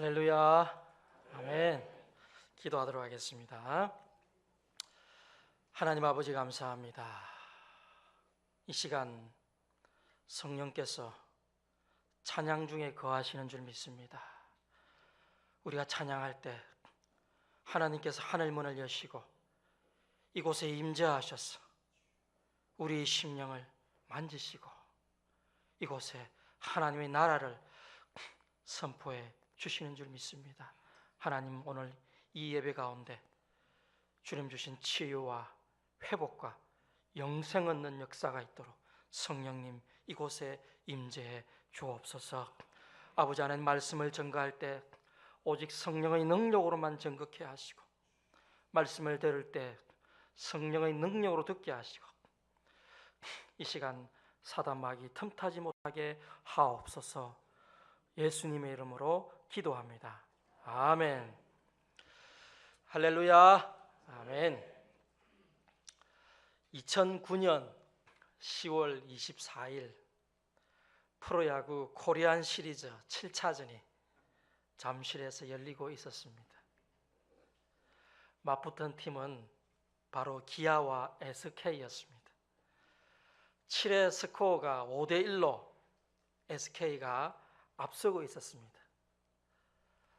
할렐루야. 아멘. 기도하도록 하겠습니다. 하나님 아버지 감사합니다. 이 시간 성령께서 찬양 중에 거하시는 줄 믿습니다. 우리가 찬양할 때 하나님께서 하늘 문을 여시고 이곳에 임재하셔서 우리 심령을 만지시고 이곳에 하나님의 나라를 선포해 주시는 줄 믿습니다. 하나님, 오늘 이 예배 가운데 주님 주신 치유와 회복과 영생 얻는 역사가 있도록 성령님 이곳에 임재해 주옵소서. 아버지, 하나님 말씀을 전가할 때 오직 성령의 능력으로만 전극해 하시고 말씀을 들을 때 성령의 능력으로 듣게 하시고 이 시간 사단 마귀 틈타지 못하게 하옵소서. 예수님의 이름으로 기도합니다. 아멘. 할렐루야. 아멘. 2009년 10월 24일 프로야구 코리안 시리즈 7차전이 잠실에서 열리고 있었습니다. 맞붙은 팀은 바로 기아와 SK였습니다. 7회 스코어가 5대1로 SK가 앞서고 있었습니다.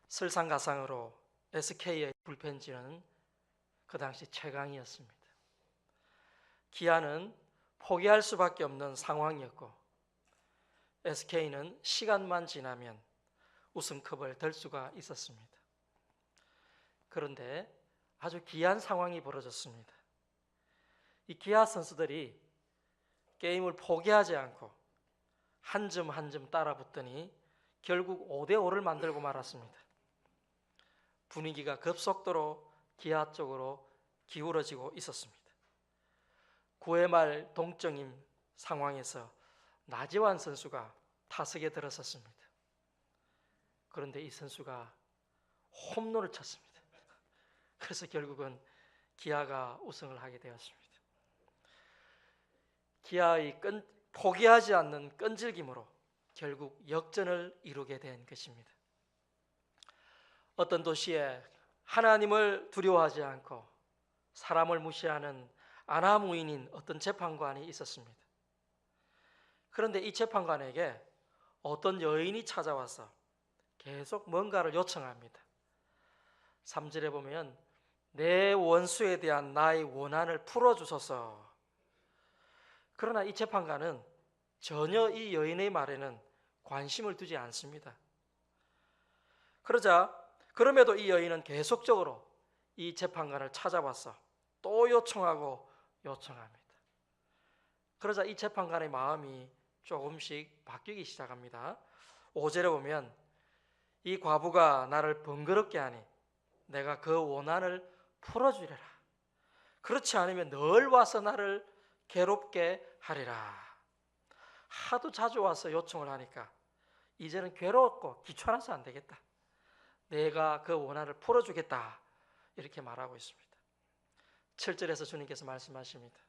설상가상으로 SK의 불펜진은 그 당시 최강이었습니다. 기아는 포기할 수밖에 없는 상황이었고 SK는 시간만 지나면 우승컵을 들 수가 있었습니다. 그런데 아주 기이한 상황이 벌어졌습니다. 이 기아 선수들이 게임을 포기하지 않고 한 점 한 점 따라붙더니 결국 5대5를 만들고 말았습니다. 분위기가 급속도로 기아 쪽으로 기울어지고 있었습니다. 9회 말 동점인 상황에서 나지완 선수가 타석에 들어섰습니다. 그런데 이 선수가 홈런을 쳤습니다. 그래서 결국은 기아가 우승을 하게 되었습니다. 기아의 포기하지 않는 끈질김으로 결국 역전을 이루게 된 것입니다. 어떤 도시에 하나님을 두려워하지 않고 사람을 무시하는 아나무인인 어떤 재판관이 있었습니다. 그런데 이 재판관에게 어떤 여인이 찾아와서 계속 뭔가를 요청합니다. 3절에 보면 내 원수에 대한 나의 원한을 풀어주소서. 그러나 이 재판관은 전혀 이 여인의 말에는 관심을 두지 않습니다. 그럼에도 이 여인은 계속적으로 이 재판관을 찾아와서 또 요청하고 요청합니다. 그러자 이 재판관의 마음이 조금씩 바뀌기 시작합니다. 5절에 보면 이 과부가 나를 번거롭게 하니 내가 그 원한을 풀어주리라. 그렇지 않으면 늘 와서 나를 괴롭게 하리라. 하도 자주 와서 요청을 하니까 이제는 괴롭고 귀찮아서 안 되겠다. 내가 그 원한을 풀어주겠다. 이렇게 말하고 있습니다. 7절에서 주님께서 말씀하십니다.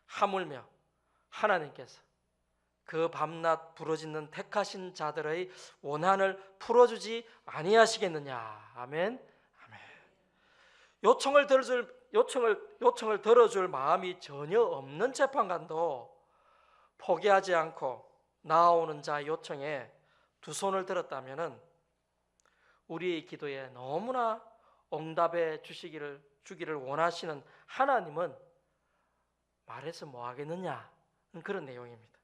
하물며 하나님께서 그 밤낮 부르짖는 택하신 자들의 원한을 풀어주지 아니하시겠느냐. 아멘. 아멘. 요청을 들어줄 마음이 전혀 없는 재판관도 포기하지 않고 나아오는 자 요청에 두 손을 들었다면 우리의 기도에 너무나 응답해 주기를 원하시는 하나님은 말해서 뭐 하겠느냐, 그런 내용입니다.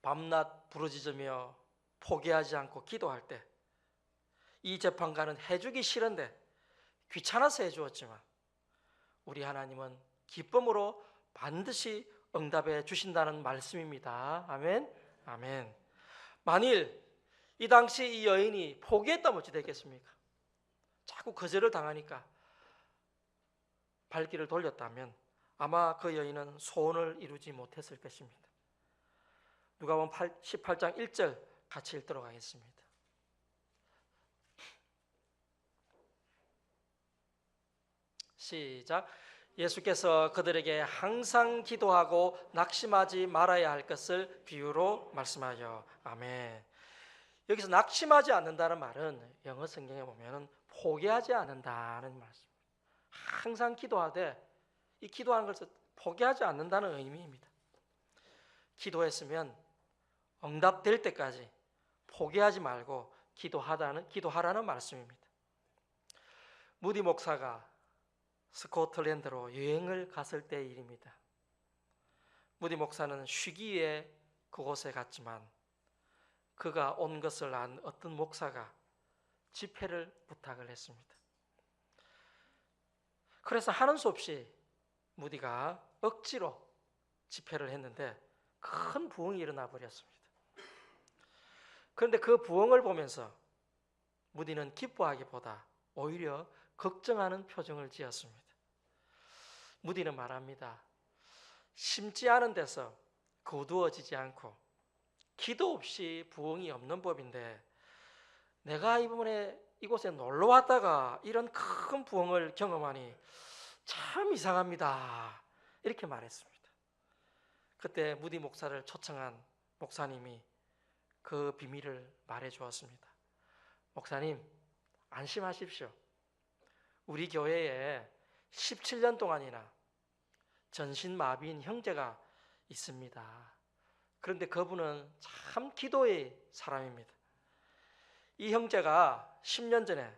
밤낮 부르짖으며 포기하지 않고 기도할 때 이 재판관은 해주기 싫은데 귀찮아서 해주었지만 우리 하나님은 기쁨으로 반드시 응답해 주신다는 말씀입니다. 아멘. 아멘. 만일 이 당시 이 여인이 포기했다면 어찌 됐겠습니까? 자꾸 거절을 당하니까 발길을 돌렸다면 아마 그 여인은 소원을 이루지 못했을 것입니다. 누가복음 18장 1절 같이 읽도록 하겠습니다. 시작. 예수께서 그들에게 항상 기도하고 낙심하지 말아야 할 것을 비유로 말씀하여. 아멘. 여기서 낙심하지 않는다는 말은 영어 성경에 보면은 포기하지 않는다는 말씀. 항상 기도하되 이 기도하는 것을 포기하지 않는다는 의미입니다. 기도했으면 응답될 때까지 포기하지 말고 기도하라는 말씀입니다. 무디 목사가 스코틀랜드로 여행을 갔을 때의 일입니다. 무디 목사는 쉬기 위해 그곳에 갔지만 그가 온 것을 안 어떤 목사가 집회를 부탁을 했습니다. 그래서 하는 수 없이 무디가 억지로 집회를 했는데 큰 부흥이 일어나 버렸습니다. 그런데 그 부흥을 보면서 무디는 기뻐하기보다 오히려 걱정하는 표정을 지었습니다. 무디는 말합니다. 심지 않은 데서 거두어지지 않고 기도 없이 부흥이 없는 법인데 내가 이번에 이곳에 놀러 왔다가 이런 큰 부흥을 경험하니 참 이상합니다. 이렇게 말했습니다. 그때 무디 목사를 초청한 목사님이 그 비밀을 말해 주었습니다. 목사님, 안심하십시오. 우리 교회에 17년 동안이나 전신마비인 형제가 있습니다. 그런데 그분은 참 기도의 사람입니다. 이 형제가 10년 전에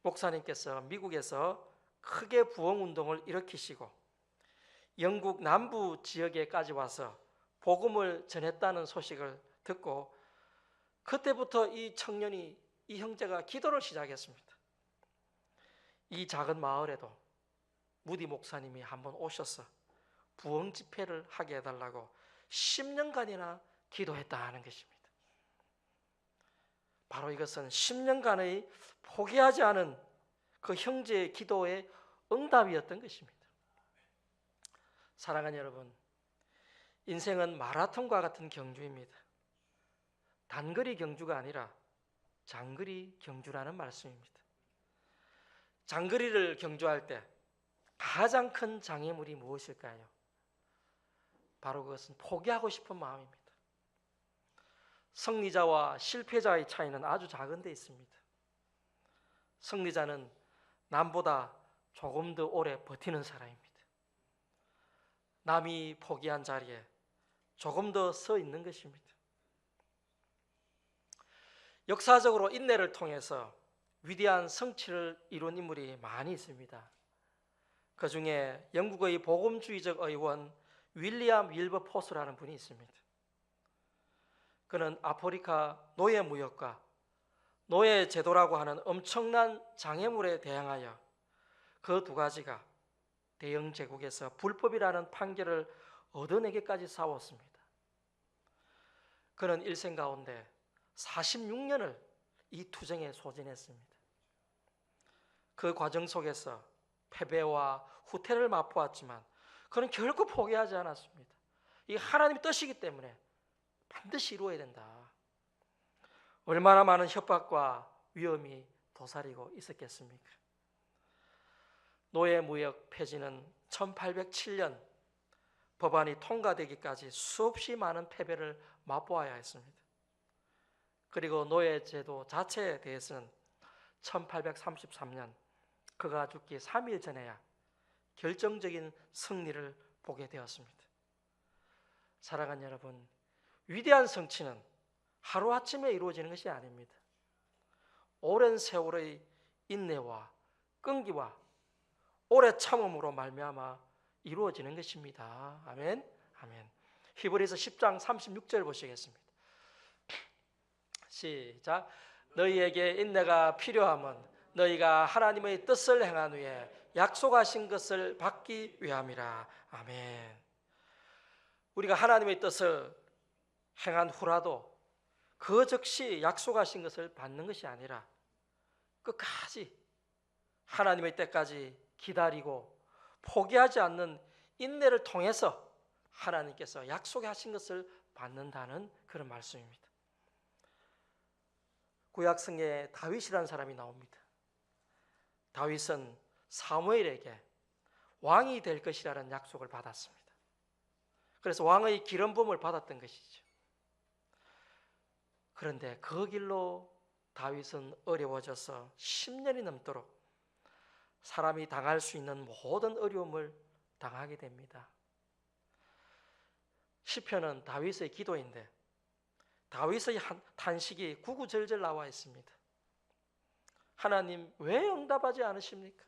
목사님께서 미국에서 크게 부흥운동을 일으키시고 영국 남부 지역에까지 와서 복음을 전했다는 소식을 듣고 그때부터 이 형제가 기도를 시작했습니다. 이 작은 마을에도 무디 목사님이 한번 오셔서 부흥 집회를 하게 해달라고 10년간이나 기도했다는 것입니다. 바로 이것은 10년간의 포기하지 않은 그 형제의 기도의 응답이었던 것입니다. 사랑하는 여러분, 인생은 마라톤과 같은 경주입니다. 단거리 경주가 아니라 장거리 경주라는 말씀입니다. 장거리를 경주할 때 가장 큰 장애물이 무엇일까요? 바로 그것은 포기하고 싶은 마음입니다. 승리자와 실패자의 차이는 아주 작은 데 있습니다. 승리자는 남보다 조금 더 오래 버티는 사람입니다. 남이 포기한 자리에 조금 더 서 있는 것입니다. 역사적으로 인내를 통해서 위대한 성취를 이룬 인물이 많이 있습니다. 그 중에 영국의 복음주의적 의원 윌리엄 윌버포스라는 분이 있습니다. 그는 아프리카 노예 무역과 노예 제도라고 하는 엄청난 장애물에 대항하여 그 두 가지가 대영 제국에서 불법이라는 판결을 얻어내기까지 싸웠습니다. 그는 일생 가운데 46년을 이 투쟁에 소진했습니다. 그 과정 속에서 패배와 후퇴를 맛보았지만 그는 결코 포기하지 않았습니다. 이 하나님의 뜻이기 때문에 반드시 이루어야 된다. 얼마나 많은 협박과 위험이 도사리고 있었겠습니까? 노예무역 폐지는 1807년 법안이 통과되기까지 수없이 많은 패배를 맛보아야 했습니다. 그리고 노예제도 자체에 대해서는 1833년 그가 죽기 3일 전에야 결정적인 승리를 보게 되었습니다. 사랑하는 여러분, 위대한 성취는 하루아침에 이루어지는 것이 아닙니다. 오랜 세월의 인내와 끈기와 오래 참음으로 말미암아 이루어지는 것입니다. 아멘. 아멘. 히브리서 10장 36절 보시겠습니다. 시작. 너희에게 인내가 필요함은 너희가 하나님의 뜻을 행한 후에 약속하신 것을 받기 위함이라. 아멘. 우리가 하나님의 뜻을 행한 후라도 그 즉시 약속하신 것을 받는 것이 아니라 끝까지 하나님의 때까지 기다리고 포기하지 않는 인내를 통해서 하나님께서 약속하신 것을 받는다는 그런 말씀입니다. 구약성경에 다윗이라는 사람이 나옵니다. 다윗은 사무엘에게 왕이 될 것이라는 약속을 받았습니다. 그래서 왕의 기름 부음을 받았던 것이죠. 그런데 그 길로 다윗은 어려워져서 10년이 넘도록 사람이 당할 수 있는 모든 어려움을 당하게 됩니다. 시편은 다윗의 기도인데 다윗의 탄식이 구구절절 나와 있습니다. 하나님 왜 응답하지 않으십니까?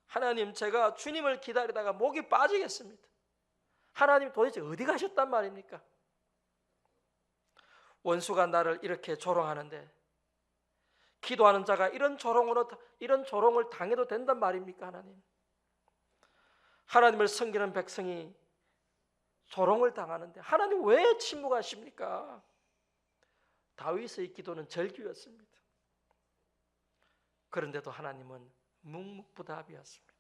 하나님, 제가 주님을 기다리다가 목이 빠지겠습니다. 하나님 도대체 어디 가셨단 말입니까? 원수가 나를 이렇게 조롱하는데 기도하는 자가 이런 조롱을 당해도 된단 말입니까? 하나님, 하나님을 섬기는 백성이 조롱을 당하는데 하나님 왜 침묵하십니까? 다윗의 기도는 절규였습니다. 그런데도 하나님은 묵묵부답이었습니다.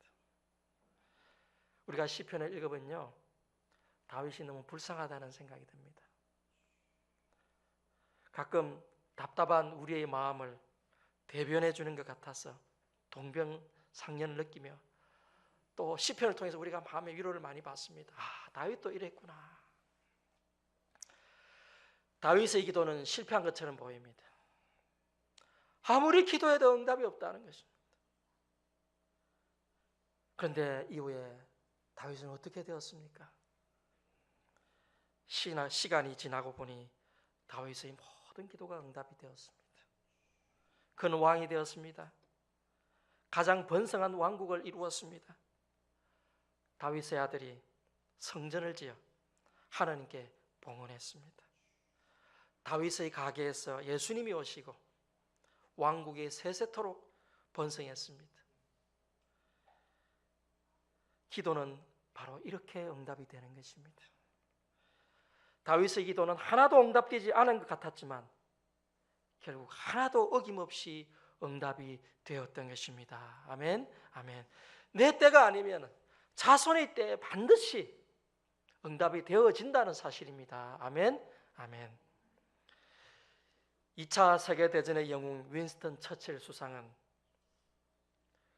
우리가 시편을 읽어보면요, 다윗이 너무 불쌍하다는 생각이 듭니다. 가끔 답답한 우리의 마음을 대변해 주는 것 같아서 동병상련을 느끼며 또 시편을 통해서 우리가 마음의 위로를 많이 받습니다. 아, 다윗도 이랬구나. 다윗의 기도는 실패한 것처럼 보입니다. 아무리 기도해도 응답이 없다는 것입니다. 그런데 이후에 다윗은 어떻게 되었습니까? 시간이 지나고 보니 다윗의 모든 기도가 응답이 되었습니다. 그는 왕이 되었습니다. 가장 번성한 왕국을 이루었습니다. 다윗의 아들이 성전을 지어 하나님께 봉헌했습니다. 다윗의 가게에서 예수님이 오시고 왕국이 세세토록 번성했습니다. 기도는 바로 이렇게 응답이 되는 것입니다. 다윗의 기도는 하나도 응답되지 않은 것 같았지만 결국 하나도 어김없이 응답이 되었던 것입니다. 아멘, 아멘. 내 때가 아니면 자손의 때에 반드시 응답이 되어진다는 사실입니다. 아멘, 아멘. 2차 세계대전의 영웅 윈스턴 처칠 수상은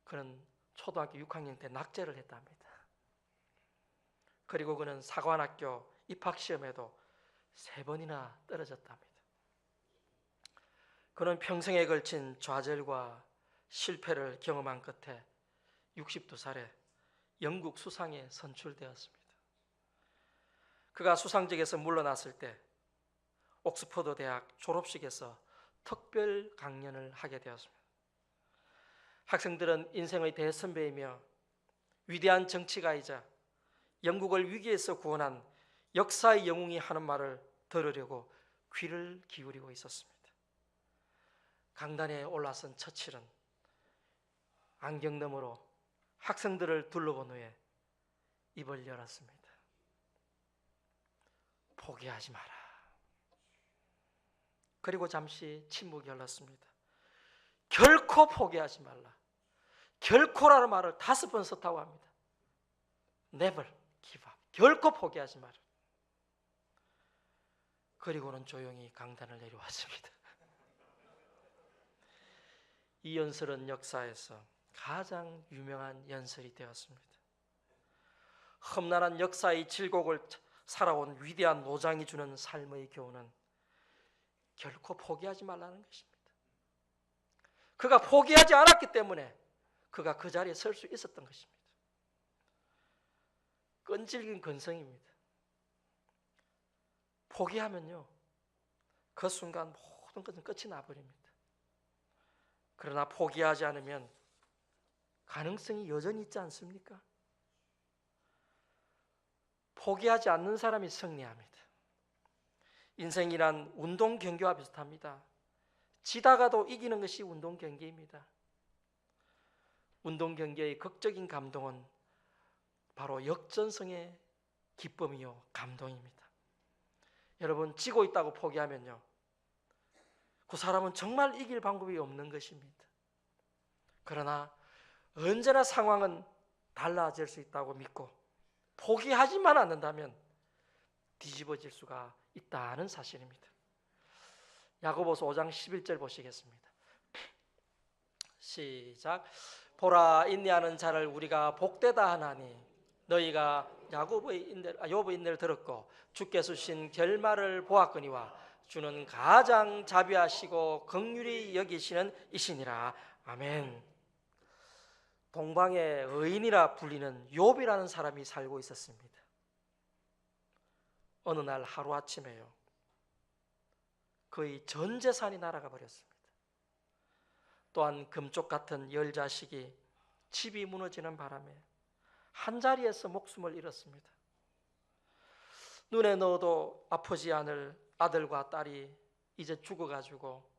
그는 초등학교 6학년 때 낙제를 했답니다. 그리고 그는 사관학교 입학시험에도 3번이나 떨어졌답니다. 그는 평생에 걸친 좌절과 실패를 경험한 끝에 62살에 영국 수상에 선출되었습니다. 그가 수상직에서 물러났을 때 옥스퍼드 대학 졸업식에서 특별 강연을 하게 되었습니다. 학생들은 인생의 대선배이며 위대한 정치가이자 영국을 위기에서 구원한 역사의 영웅이 하는 말을 들으려고 귀를 기울이고 있었습니다. 강단에 올라선 처칠은 안경 너머로 학생들을 둘러본 후에 입을 열었습니다. 포기하지 마라. 그리고 잠시 침묵이 흘렀습니다. 결코 포기하지 말라. 결코라는 말을 5번 썼다고 합니다. Never give up. 결코 포기하지 마라. 그리고는 조용히 강단을 내려왔습니다. 이 연설은 역사에서 가장 유명한 연설이 되었습니다. 험난한 역사의 질곡을 살아온 위대한 노장이 주는 삶의 교훈은 결코 포기하지 말라는 것입니다. 그가 포기하지 않았기 때문에 그가 그 자리에 설 수 있었던 것입니다. 끈질긴 근성입니다. 포기하면요, 그 순간 모든 것은 끝이 나버립니다. 그러나 포기하지 않으면 가능성이 여전히 있지 않습니까? 포기하지 않는 사람이 승리합니다. 인생이란 운동 경기와 비슷합니다. 지다가도 이기는 것이 운동 경기입니다. 운동 경기의 극적인 감동은 바로 역전승의 기쁨이요 감동입니다. 여러분, 지고 있다고 포기하면요, 그 사람은 정말 이길 방법이 없는 것입니다. 그러나 언제나 상황은 달라질 수 있다고 믿고 포기하지만 않는다면 뒤집어질 수가 있다는 사실입니다. 야고보서 5장 11절 보시겠습니다. 시작. 보라, 인내하는 자를 우리가 복되다 하나니 너희가 욥의 인내를 들었고 주께서 주신 결말을 보았거니와 주는 가장 자비하시고 긍휼히 여기시는 이시니라. 아멘. 동방의 의인이라 불리는 욥이라는 사람이 살고 있었습니다. 어느 날 하루아침에요, 그의 전 재산이 날아가 버렸습니다. 또한 금쪽 같은 10자식이 집이 무너지는 바람에 한자리에서 목숨을 잃었습니다. 눈에 넣어도 아프지 않을 아들과 딸이 이제 죽어가지고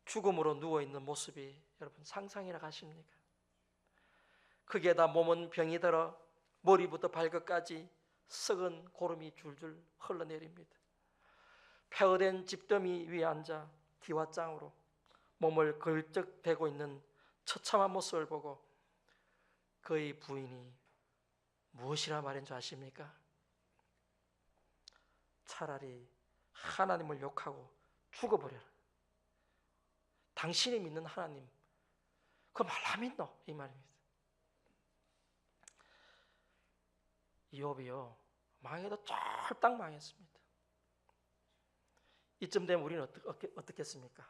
죽음으로 누워있는 모습이 여러분 상상이나 가십니까? 거기에다 몸은 병이 들어 머리부터 발끝까지 썩은 고름이 줄줄 흘러내립니다. 폐허된 집더미 위에 앉아 기와장으로 몸을 걸쩍대고 있는 처참한 모습을 보고 그의 부인이 무엇이라 말인 줄 아십니까? 차라리 하나님을 욕하고 죽어버려라. 당신이 믿는 하나님 그 말라 믿노? 이 말입니다. 이욥이요, 망해도 쫄딱 망했습니다. 이쯤 되면 우리는 어떻겠습니까?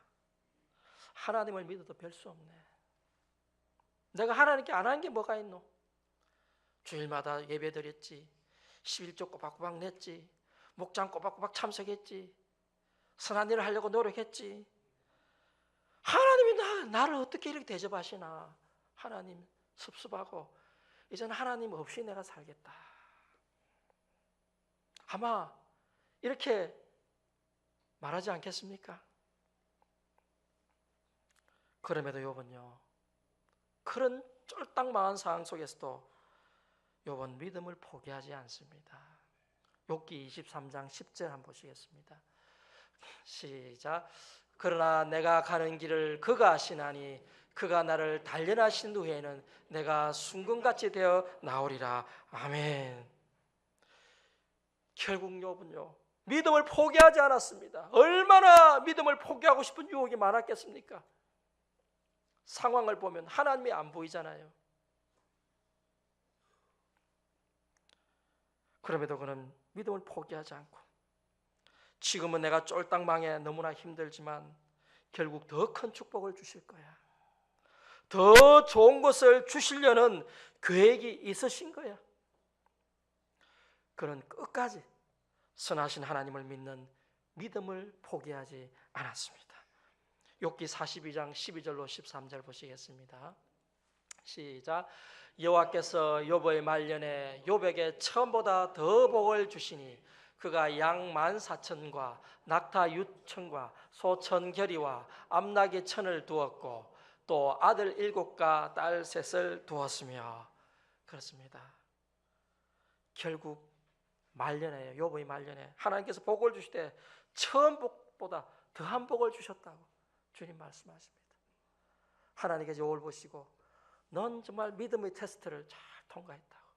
하나님을 믿어도 별 수 없네. 내가 하나님께 안 한 게 뭐가 있노? 주일마다 예배 드렸지, 11조 꼬박꼬박 냈지, 목장 꼬박꼬박 참석했지, 선한 일을 하려고 노력했지. 하나님이 나를 어떻게 이렇게 대접하시나? 하나님 섭섭하고 이제는 하나님 없이 내가 살겠다. 아마 이렇게 말하지 않겠습니까? 그럼에도 욥은요, 그런 쫄딱 망한 상황 속에서도 욥은 믿음을 포기하지 않습니다. 욥기 23장 10절 한번 보시겠습니다. 시작. 그러나 내가 가는 길을 그가 아시나니 그가 나를 단련하신 후에는 내가 순금같이 되어 나오리라. 아멘. 결국 욥은요, 믿음을 포기하지 않았습니다. 얼마나 믿음을 포기하고 싶은 유혹이 많았겠습니까? 상황을 보면 하나님이 안 보이잖아요. 그럼에도 그는 믿음을 포기하지 않고, 지금은 내가 쫄딱 망해 너무나 힘들지만 결국 더 큰 축복을 주실 거야, 더 좋은 것을 주시려는 계획이 있으신 거야. 그는 끝까지 선하신 하나님을 믿는 믿음을 포기하지 않았습니다. 욥기 42장 12절로 13절 보시겠습니다. 시작. 여호와께서 욥의 말년에 욥에게 처음보다 더 복을 주시니 그가 양 14,000과 낙타 6,000과 소 1,000결이와 암나귀 1,000을 두었고 또 아들 7과 딸 3을 두었으며. 그렇습니다. 결국 말년에, 욥의 말년에 하나님께서 복을 주실 때 처음 복보다 더한 복을 주셨다고 주님 말씀하십니다. 하나님께서 욥을 보시고 넌 정말 믿음의 테스트를 잘 통과했다고.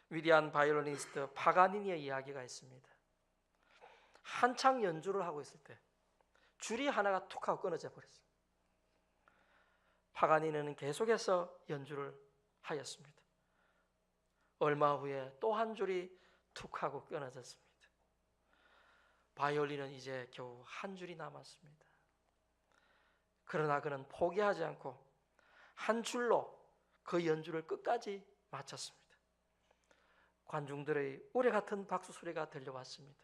위대한 바이올리니스트 파가니니의 이야기가 있습니다. 한창 연주를 하고 있을 때 줄이 하나가 툭 하고 끊어져 버렸어요. 파가니니는 계속해서 연주를 하였습니다. 얼마 후에 또 한 줄이 툭 하고 끊어졌습니다. 바이올린은 이제 겨우 한 줄이 남았습니다. 그러나 그는 포기하지 않고 한 줄로 그 연주를 끝까지 마쳤습니다. 관중들의 우레 같은 박수 소리가 들려왔습니다.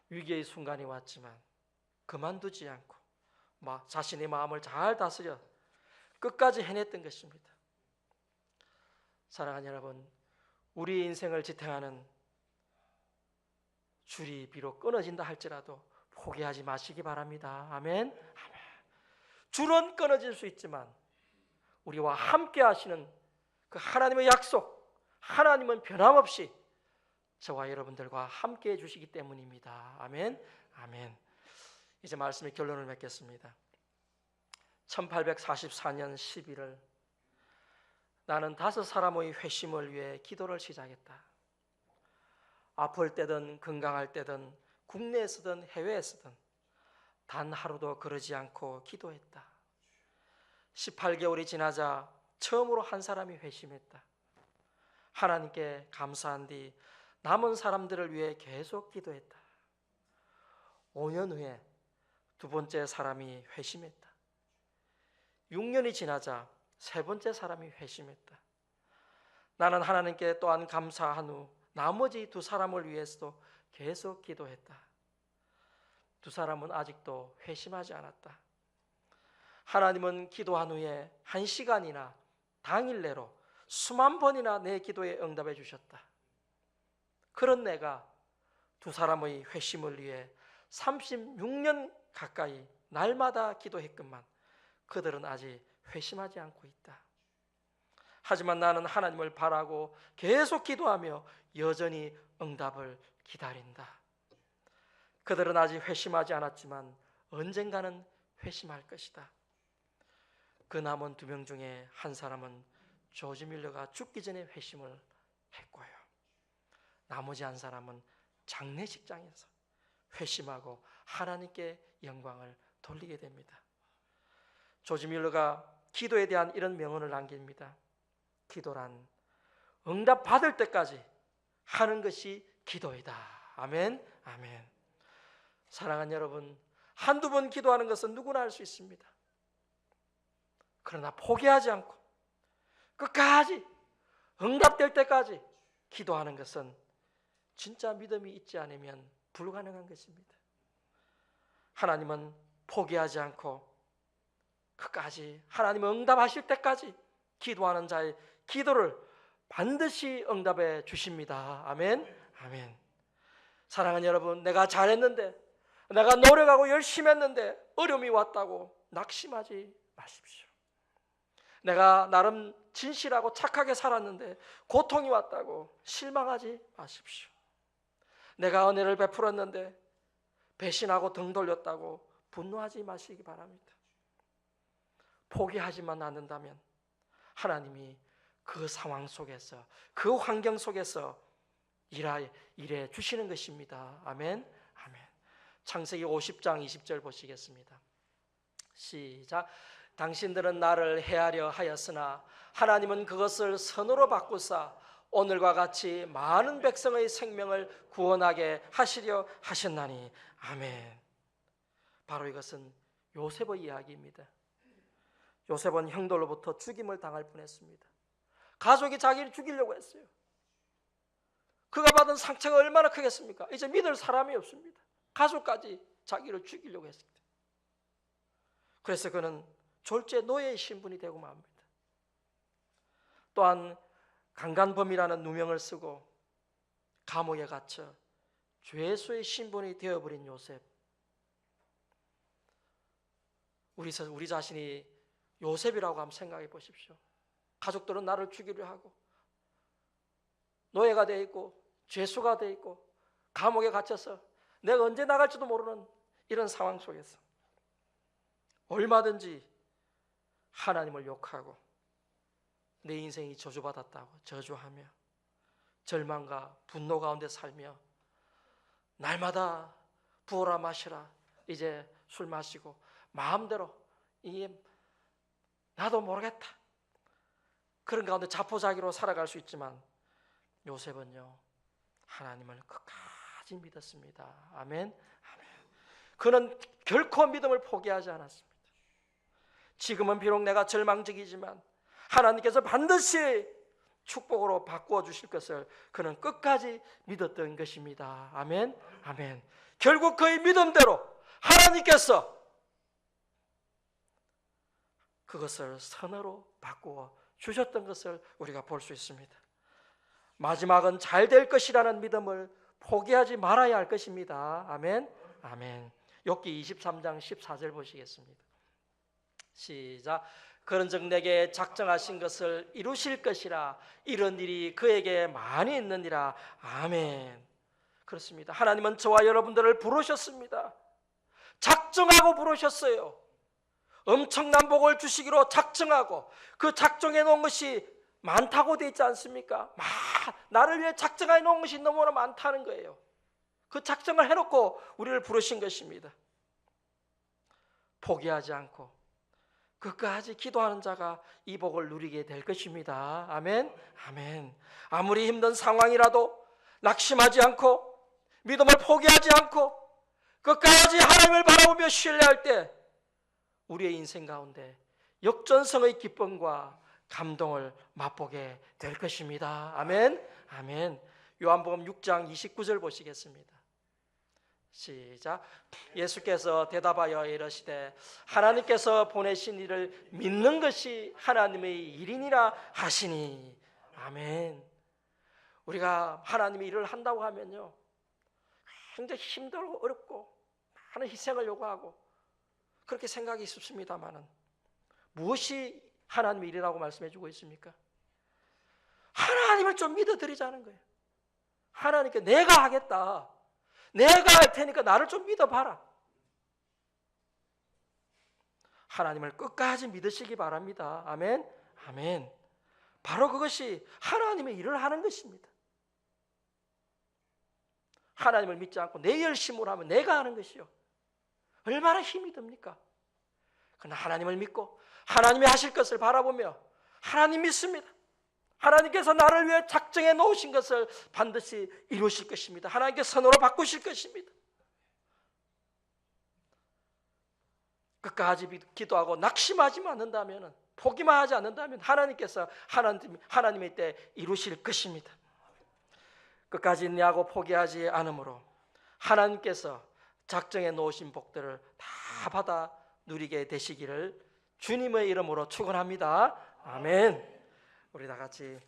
위기의 순간이 왔지만 그만두지 않고 자신의 마음을 잘 다스려 끝까지 해냈던 것입니다. 사랑하는 여러분, 우리 인생을 지탱하는 줄이 비록 끊어진다 할지라도 포기하지 마시기 바랍니다. 아멘. 아멘. 줄은 끊어질 수 있지만 우리와 함께 하시는 그 하나님의 약속, 하나님은 변함없이 저와 여러분들과 함께 해주시기 때문입니다. 아멘. 아멘. 이제 말씀의 결론을 맺겠습니다. 1844년 11월 나는 5 사람의 회심을 위해 기도를 시작했다. 아플 때든 건강할 때든 국내에서든 해외에서든 단 하루도 그러지 않고 기도했다. 18개월이 지나자 처음으로 한 사람이 회심했다. 하나님께 감사한 뒤 남은 사람들을 위해 계속 기도했다. 5년 후에 두 번째 사람이 회심했다. 6년이 지나자 세 번째 사람이 회심했다. 나는 하나님께 또한 감사한 후 나머지 두 사람을 위해서도 계속 기도했다. 두 사람은 아직도 회심하지 않았다. 하나님은 기도한 후에 1시간이나 당일 내로 수만 번이나 내 기도에 응답해 주셨다. 그런 내가 두 사람의 회심을 위해 36년 가까이 날마다 기도했건만 그들은 아직 회심하지 않고 있다. 하지만 나는 하나님을 바라고 계속 기도하며 여전히 응답을 기다린다. 그들은 아직 회심하지 않았지만 언젠가는 회심할 것이다. 그 남은 2명 중에 한 사람은 조지 밀러가 죽기 전에 회심을 했고요. 나머지 한 사람은 장례식장에서 회심하고 하나님께 영광을 돌리게 됩니다. 조지 밀러가 기도에 대한 이런 명언을 남깁니다. 기도란 응답 받을 때까지 하는 것이 기도이다. 아멘, 아멘. 사랑하는 여러분, 한두 번 기도하는 것은 누구나 할 수 있습니다. 그러나 포기하지 않고 끝까지 응답될 때까지 기도하는 것은 진짜 믿음이 있지 않으면 불가능한 것입니다. 하나님은 포기하지 않고 끝까지 하나님은 응답하실 때까지 기도하는 자의 기도를 반드시 응답해 주십니다. 아멘, 아멘. 사랑하는 여러분, 내가 잘했는데, 내가 노력하고 열심히 했는데 어려움이 왔다고 낙심하지 마십시오. 내가 나름 진실하고 착하게 살았는데 고통이 왔다고 실망하지 마십시오. 내가 은혜를 베풀었는데 배신하고 등 돌렸다고 분노하지 마시기 바랍니다. 포기하지만 않는다면 하나님이 그 상황 속에서, 그 환경 속에서 일해 주시는 것입니다. 아멘, 아멘. 창세기 50장 20절 보시겠습니다. 시작. 당신들은 나를 해하려 하였으나 하나님은 그것을 선으로 바꾸사 오늘과 같이 많은 백성의 생명을 구원하게 하시려 하셨나니. 아멘. 바로 이것은 요셉의 이야기입니다. 요셉은 형들로부터 죽임을 당할 뻔했습니다. 가족이 자기를 죽이려고 했어요. 그가 받은 상처가 얼마나 크겠습니까? 이제 믿을 사람이 없습니다. 가족까지 자기를 죽이려고 했습니다. 그래서 그는 졸제 노예의 신분이 되고 맙니다. 또한 강간범이라는 누명을 쓰고 감옥에 갇혀 죄수의 신분이 되어버린 요셉. 우리 자신이 요셉이라고 한번 생각해 보십시오. 가족들은 나를 죽이려 하고 노예가 되어 있고 죄수가 되어 있고 감옥에 갇혀서 내가 언제 나갈지도 모르는 이런 상황 속에서 얼마든지 하나님을 욕하고 내 인생이 저주받았다고 저주하며 절망과 분노 가운데 살며 날마다 부어라 마시라, 이제 술 마시고 마음대로 이게 나도 모르겠다, 그런 가운데 자포자기로 살아갈 수 있지만 요셉은요 하나님을 끝까지 믿었습니다. 아멘, 아멘. 그는 결코 믿음을 포기하지 않았습니다. 지금은 비록 내가 절망적이지만 하나님께서 반드시 축복으로 바꾸어 주실 것을 그는 끝까지 믿었던 것입니다. 아멘, 아멘. 결국 그의 믿음대로 하나님께서 그것을 선으로 바꾸어 주셨던 것을 우리가 볼 수 있습니다. 마지막은 잘 될 것이라는 믿음을 포기하지 말아야 할 것입니다. 아멘, 아멘. 욥기 23장 14절 보시겠습니다. 시작. 그런즉 내게 작정하신 것을 이루실 것이라 이런 일이 그에게 많이 있느니라. 아멘. 그렇습니다. 하나님은 저와 여러분들을 부르셨습니다. 작정하고 부르셨어요. 엄청난 복을 주시기로 작정하고 그 작정해 놓은 것이 많다고 되어 있지 않습니까? 나를 위해 작정해 놓은 것이 너무나 많다는 거예요. 그 작정을 해놓고 우리를 부르신 것입니다. 포기하지 않고 끝까지 기도하는 자가 이 복을 누리게 될 것입니다. 아멘, 아멘. 아무리 힘든 상황이라도 낙심하지 않고 믿음을 포기하지 않고 끝까지 하나님을 바라보며 신뢰할 때 우리의 인생 가운데 역전성의 기쁨과 감동을 맛보게 될 것입니다. 아멘. 아멘. 요한복음 6장 29절 보시겠습니다. 시작. 예수께서 대답하여 이르시되 하나님께서 보내신 이를 믿는 것이 하나님의 일이니라 하시니. 아멘. 우리가 하나님의 일을 한다고 하면요, 굉장히 힘들고 어렵고 많은 희생을 요구하고 그렇게 생각이 있습니다만은 무엇이 하나님의 일이라고 말씀해 주고 있습니까? 하나님을 좀 믿어드리자는 거예요. 하나님께 내가 하겠다, 내가 할 테니까 나를 좀 믿어봐라. 하나님을 끝까지 믿으시기 바랍니다. 아멘. 아멘. 바로 그것이 하나님의 일을 하는 것입니다. 하나님을 믿지 않고 내 열심으로 하면 내가 하는 것이요, 얼마나 힘이 듭니까? 그러나 하나님을 믿고 하나님이 하실 것을 바라보며 하나님 믿습니다. 하나님께서 나를 위해 작정해 놓으신 것을 반드시 이루실 것입니다. 하나님께 선으로 바꾸실 것입니다. 끝까지 기도하고 낙심하지 않는다면, 포기만 하지 않는다면 하나님께서 하나님의 때 이루실 것입니다. 끝까지 인내하고 포기하지 않으므로 하나님께서 작정해 놓으신 복들을 다 받아 누리게 되시기를 주님의 이름으로 축원합니다. 아멘. 우리 다 같이